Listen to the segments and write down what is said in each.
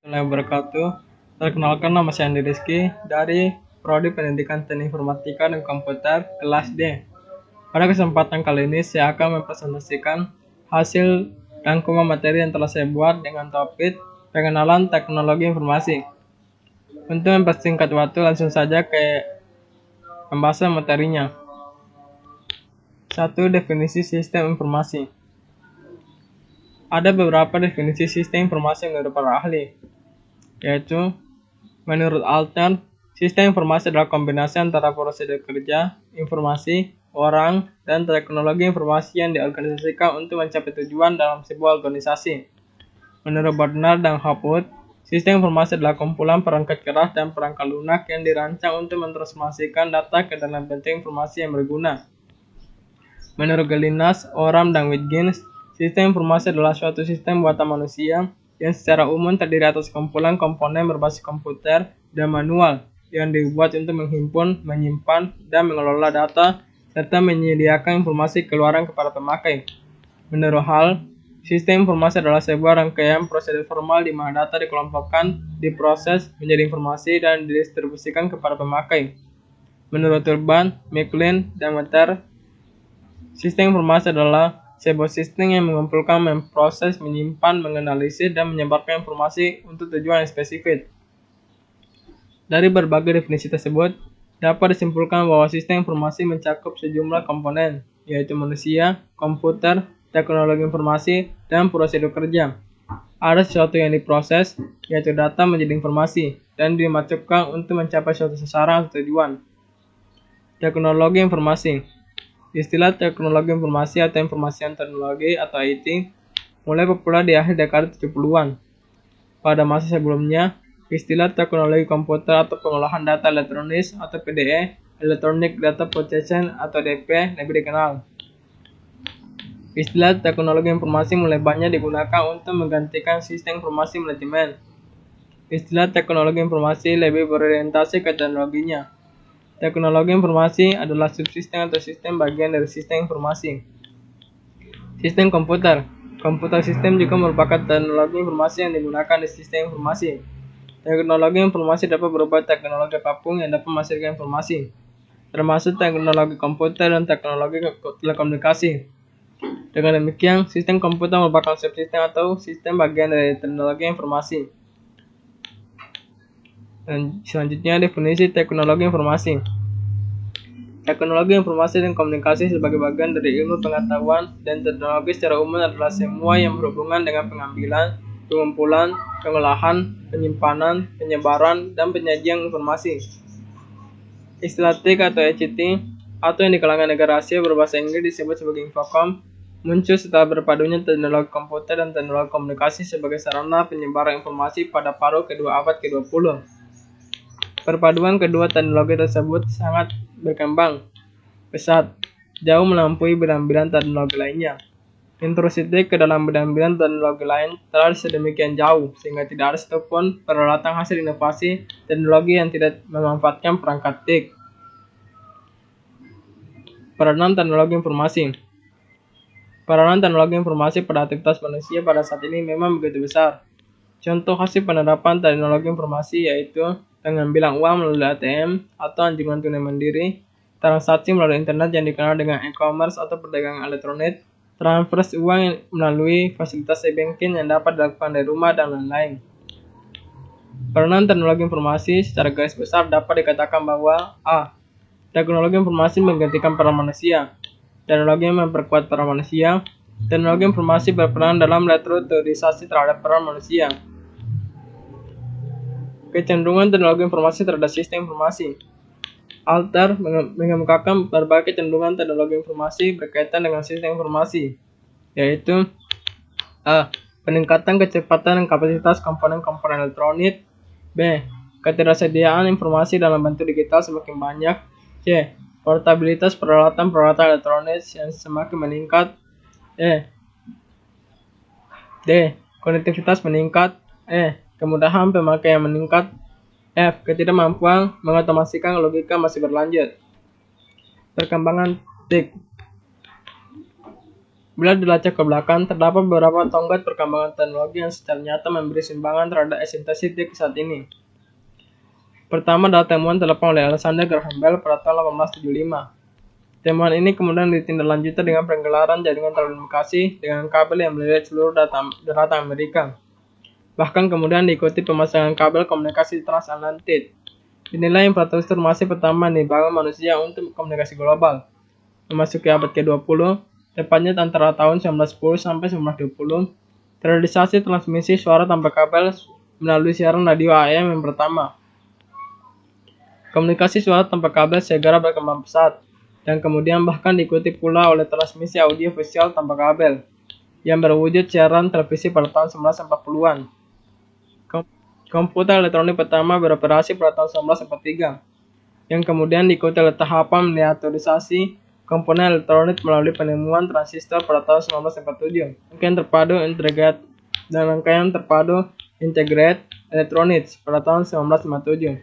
Warahmatullahi wabarakatuh. Perkenalkan, nama saya Andi Rizky dari Prodi Pendidikan Teknik Informatika dan Komputer kelas D. Pada kesempatan kali ini saya akan mempresentasikan hasil rangkuman materi yang telah saya buat dengan topik pengenalan teknologi informasi. Untuk mempersingkat waktu, langsung saja ke pembahasan materinya. 1. Definisi sistem informasi. Ada beberapa definisi sistem informasi menurut para ahli, yaitu menurut Alter, sistem informasi adalah kombinasi antara prosedur kerja, informasi, orang, dan teknologi informasi yang diorganisasikan untuk mencapai tujuan dalam sebuah organisasi. Menurut Bernard dan Hopwood, sistem informasi adalah kumpulan perangkat keras dan perangkat lunak yang dirancang untuk mentransformasikan data ke dalam bentuk informasi yang berguna. Menurut Galinas, Oram, dan Wiggins, sistem informasi adalah suatu sistem buatan manusia yang secara umum terdiri atas kumpulan komponen berbasis komputer dan manual yang dibuat untuk menghimpun, menyimpan, dan mengelola data, serta menyediakan informasi keluaran kepada pemakai. Menurut Hall, sistem informasi adalah sebuah rangkaian prosedur formal di mana data dikelompokkan, diproses, menjadi informasi, dan didistribusikan kepada pemakai. Menurut Urban, McLean, dan Wetter, sistem informasi adalah sebuah sistem yang mengumpulkan, memproses, menyimpan, menganalisis, dan menyebarkan informasi untuk tujuan yang spesifik. Dari berbagai definisi tersebut, dapat disimpulkan bahwa sistem informasi mencakup sejumlah komponen, yaitu manusia, komputer, teknologi informasi, dan prosedur kerja. Ada sesuatu yang diproses, yaitu data menjadi informasi, dan dimasukkan untuk mencapai suatu sasaran atau tujuan. Teknologi informasi. Istilah teknologi informasi atau informasi teknologi atau IT mulai populer di akhir dekade 70-an. Pada masa sebelumnya, istilah teknologi komputer atau pengolahan data elektronis atau PDE, Electronic Data Processing atau DP, lebih dikenal. Istilah teknologi informasi mulai banyak digunakan untuk menggantikan sistem informasi manajemen. Istilah teknologi informasi lebih berorientasi ke teknologinya. Teknologi informasi adalah subsistem atau sistem bagian dari sistem informasi. Sistem komputer. Komputer sistem juga merupakan teknologi informasi yang digunakan di sistem informasi. Teknologi informasi dapat berupa teknologi apapun yang dapat menghasilkan informasi, termasuk teknologi komputer dan teknologi telekomunikasi. Dengan demikian, sistem komputer merupakan subsistem atau sistem bagian dari teknologi informasi. Dan selanjutnya definisi teknologi informasi. Teknologi informasi dan komunikasi sebagai bagian dari ilmu pengetahuan dan teknologi secara umum adalah semua yang berhubungan dengan pengambilan, pengumpulan, pengolahan, penyimpanan, penyebaran, dan penyajian informasi. Istilah TIC atau ICT atau yang di kalangan negara Asia berbahasa Inggris disebut sebagai Infocom muncul setelah berpadunya teknologi komputer dan teknologi komunikasi sebagai sarana penyebaran informasi pada paruh kedua abad ke-20. Perpaduan kedua teknologi tersebut sangat berkembang pesat, jauh melampaui bidang-bidang teknologi lainnya. Intrusi ke dalam bidang-bidang teknologi lain telah sedemikian jauh sehingga tidak ada satupun peralatan hasil inovasi teknologi yang tidak memanfaatkan perangkat TIC. Peranan teknologi informasi. Peranan teknologi informasi pada aktivitas manusia pada saat ini memang begitu besar. Contoh hasil penerapan teknologi informasi yaitu pengambilan uang melalui ATM atau anjungan tunai mandiri, transaksi melalui internet yang dikenal dengan e-commerce atau perdagangan elektronik, transfer uang melalui fasilitas e-banking yang dapat dilakukan dari rumah, dan lain-lain. Peranan teknologi informasi secara garis besar dapat dikatakan bahwa A. Teknologi informasi menggantikan peran manusia. Teknologi yang memperkuat peran manusia. Teknologi informasi berperan dalam restrukturisasi terhadap peran manusia. Kecenderungan teknologi informasi terhadap sistem informasi. Alter mengemukakan berbagai kecenderungan teknologi informasi berkaitan dengan sistem informasi, yaitu A. Peningkatan kecepatan dan kapasitas komponen-komponen elektronik. B. Ketersediaan informasi dalam bentuk digital semakin banyak. C. Portabilitas peralatan-peralatan elektronik yang semakin meningkat. D. Konektivitas meningkat. Kemudahan pemakaian meningkat. F. Ketidakmampuan mengotomasikan logika masih berlanjut. Perkembangan TIC. Bila dilacak ke belakang, terdapat beberapa tonggak perkembangan teknologi yang secara nyata memberi sumbangan terhadap eksentrisitas saat ini. Pertama adalah temuan telepon oleh Alexander Graham Bell pada tahun 1875. Temuan ini kemudian ditindaklanjuti dengan penggelaran jaringan telekomunikasi dengan kabel yang melilit seluruh daratan Amerika. Bahkan kemudian diikuti pemasangan kabel komunikasi transatlantik. Inilah infrastruktur masif pertama yang dibangun manusia untuk komunikasi global. Memasuki abad ke-20, tepatnya antara tahun 1910 sampai 1920, terrealisasi transmisi suara tanpa kabel melalui siaran radio AM yang pertama. Komunikasi suara tanpa kabel segera berkembang pesat, dan kemudian bahkan diikuti pula oleh transmisi audio visual tanpa kabel, yang berwujud siaran televisi pada tahun 1940-an. Komputer elektronik pertama beroperasi pada tahun 1943, yang kemudian diikuti oleh tahapan miniaturisasi komponen elektronik melalui penemuan transistor pada tahun 1947, rangkaian terpadu integrated dan rangkaian terpadu integrated electronics pada tahun 1957.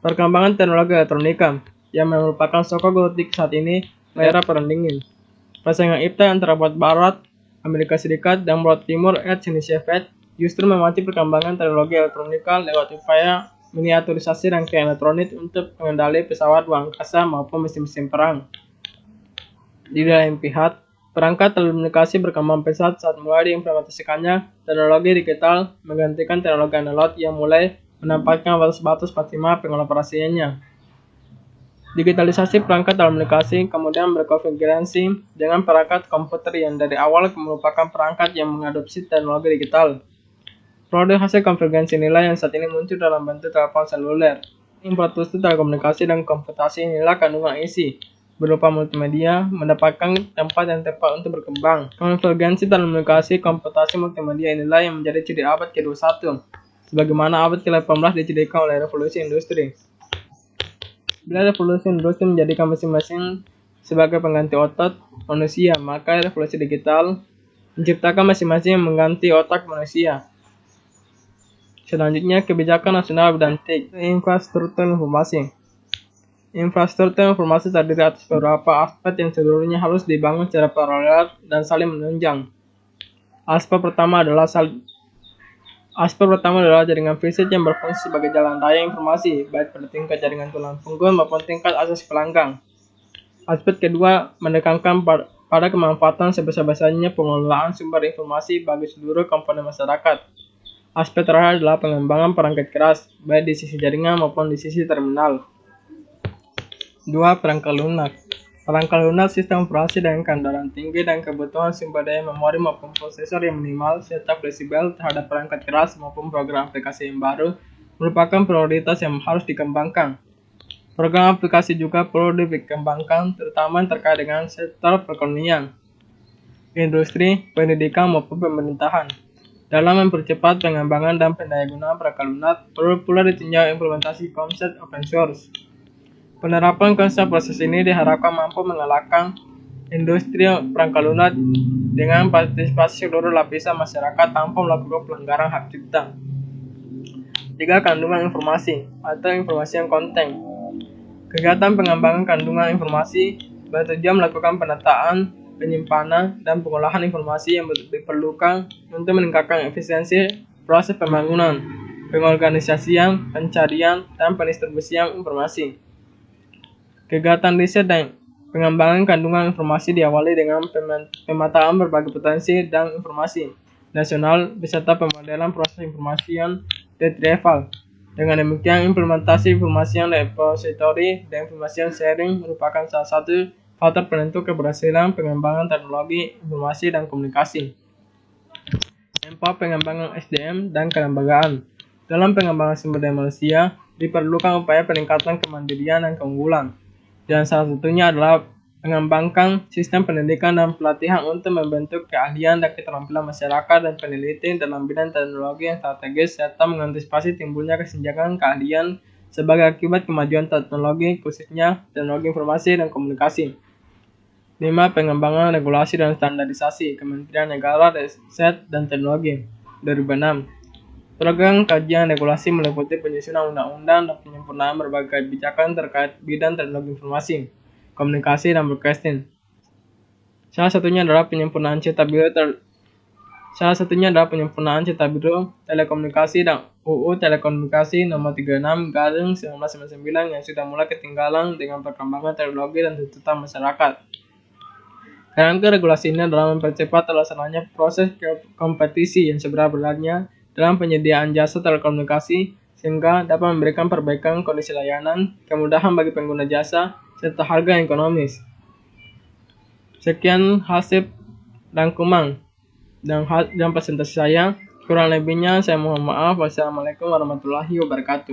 Perkembangan teknologi elektronika, yang merupakan sokok gotik saat ini, era Perang Dingin. Persaingan ipta antara Barat Barat, Amerika Serikat, dan Barat Timur, Uni Soviet, justru memacu perkembangan teknologi elektronika lewat upaya miniaturisasi rangkaian elektronik untuk mengendali pesawat luar angkasa maupun mesin-mesin perang. Di lain pihak, perangkat telekomunikasi berkembang pesat saat mulai diimplementasikannya teknologi digital menggantikan teknologi analog yang mulai menampakkan batas-batas maksimal pengoperasiannya. Digitalisasi perangkat telekomunikasi kemudian berkonfigurasi dengan perangkat komputer yang dari awal merupakan perangkat yang mengadopsi teknologi digital. Produk hasil konvergensi nilai yang saat ini muncul dalam bentuk telepon seluler. Infrastruktur telekomunikasi dan komputasi inilah kandungan isi berupa multimedia mendapatkan tempat yang tepat untuk berkembang. Konvergensi telekomunikasi komputasi multimedia inilah yang menjadi ciri abad ke-21. Sebagaimana abad ke-18 dijadikan oleh revolusi industri. Bila revolusi industri menjadikan mesin-mesin sebagai pengganti otot manusia, maka revolusi digital menciptakan mesin-mesin yang mengganti otak manusia. Selanjutnya, kebijakan nasional dan TIC, infrastruktur informasi. Infrastruktur informasi terdiri atas beberapa aspek yang seluruhnya harus dibangun secara paralel dan saling menunjang. Aspek pertama adalah jaringan fisik yang berfungsi sebagai jalan raya informasi, baik pada tingkat jaringan tulang punggung maupun tingkat akses pelanggan. Aspek kedua menekankan pada kemanfaatan sebesar-besarnya pengelolaan sumber informasi bagi seluruh komponen masyarakat. Aspek terakhir adalah pengembangan perangkat keras, baik di sisi jaringan maupun di sisi terminal. 2. Perangkat lunak. Perangkat lunak sistem operasi dengan keandalan tinggi dan kebutuhan sumber daya memori maupun prosesor yang minimal serta fleksibel terhadap perangkat keras maupun program aplikasi yang baru merupakan prioritas yang harus dikembangkan. Program aplikasi juga perlu dikembangkan terutama terkait dengan sektor perekonomian, industri, pendidikan maupun pemerintahan. Dalam mempercepat pengembangan dan pendayagunaan perangkat lunak, perlu pula ditinjau implementasi konsep open source. Penerapan konsep proses ini diharapkan mampu mengalahkan industri perangkat lunak dengan partisipasi seluruh lapisan masyarakat tanpa melakukan pelanggaran hak cipta. 3. Kandungan informasi atau information content. Kegiatan pengembangan kandungan informasi bertujuan melakukan penataan, penyimpanan, dan pengolahan informasi yang diperlukan untuk meningkatkan efisiensi proses pembangunan, pengorganisasian, pencarian, dan pendistribusian informasi. Kegiatan riset dan pengembangan kandungan informasi diawali dengan pemetaan berbagai potensi dan informasi nasional beserta pemodelan proses information retrieval. Dengan demikian, implementasi information repository dan information sharing merupakan salah satu faktor penentu keberhasilan pengembangan teknologi informasi dan komunikasi. 4. Pengembangan SDM dan kelembagaan. Dalam pengembangan sumber daya manusia, diperlukan upaya peningkatan kemandirian dan keunggulan. Dan salah satunya adalah mengembangkan sistem pendidikan dan pelatihan untuk membentuk keahlian dan keterampilan masyarakat dan peneliti dalam bidang teknologi yang strategis serta mengantisipasi timbulnya kesenjangan keahlian sebagai akibat kemajuan teknologi, khususnya teknologi informasi dan komunikasi. 5. Pengembangan regulasi dan standarisasi. Kementerian Negara Riset dan Teknologi 2006. Program kajian regulasi meliputi penyusunan undang-undang dan penyempurnaan berbagai kebijakan terkait bidang teknologi informasi, komunikasi, dan broadcasting. Salah satunya adalah penyempurnaan Cipta Biru Telekomunikasi dan UU Telekomunikasi Nomor 36/1999 yang sudah mulai ketinggalan dengan perkembangan teknologi dan tuntutan masyarakat. Kerangka regulasi ini adalah mempercepat terlaksananya proses kompetisi yang sebenarnya dalam penyediaan jasa telekomunikasi sehingga dapat memberikan perbaikan kondisi layanan, kemudahan bagi pengguna jasa, serta harga yang ekonomis. Sekian hasil rangkuman dan presentasi saya. Kurang lebihnya saya mohon maaf. Wassalamualaikum warahmatullahi wabarakatuh.